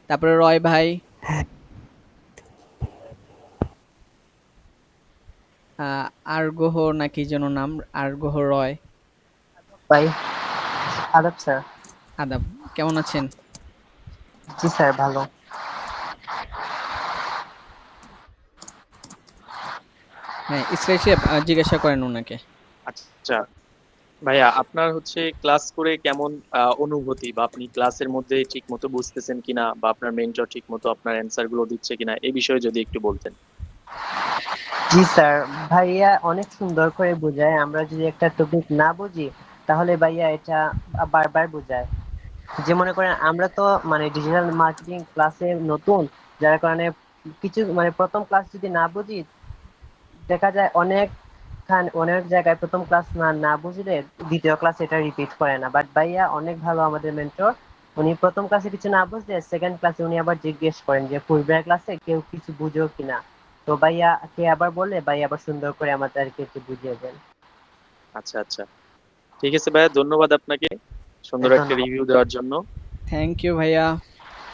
তারপরে রয় ভাই, আরগোহ নাকি যেন নাম, আরগোহ রয়। ভাই, আদাব স্যার। আদাব, কেমন আছেন? জি স্যার, ভালো। হ্যাঁ, ইসরাইল সাহেব জিজ্ঞাসা করেন ওনাকে। আচ্ছা ভাইয়া, আপনার হচ্ছে ক্লাস করে কেমন অনুভূতি, বা আপনি ক্লাসের মধ্যে ঠিক মতো বুঝতেছেন কিনা, বা আপনার মেন্টর ঠিক মতো আপনার অ্যান্সার গুলো দিচ্ছে কিনা, এই বিষয়ে যদি একটু বলতেন। জি স্যার, ভাইয়া অনেক সুন্দর করে বোঝায়। আমরা যদি একটা টপিক না বুঝি তাহলে ভাইয়া এটা বারবার বোঝায়। যে মনে করেন আমরা তো মানে ডিজিটাল মার্কেটিং ক্লাসে নতুন, যার কারণে কিছু মানে প্রথম ক্লাস যদি না বুঝি, দেখা যায় অনেক জায়গায় প্রথম ক্লাস না না বুঝলে দ্বিতীয় ক্লাস এটা রিপিট করে না। বাট ভাইয়া অনেক ভালো আমাদের মেন্টর। উনি প্রথম ক্লাসে কিছু না বুঝলে সেকেন্ড ক্লাসে উনি আবার জিজ্ঞেস করেন যে পূর্বের ক্লাসে কেউ কিছু বুঝো কিনা। তো ভাইয়া কে আবার বললে ভাইয়া আবার সুন্দর করে আমাদেরকে একটু বুঝিয়ে দেন। আচ্ছা আচ্ছা, ঠিক আছে ভাইয়া, ধন্যবাদ আপনাকে সুন্দর একটা ধন্যবাদ। রিভিউ দেওয়ার জন্য। থ্যাংক ইউ ভাইয়া।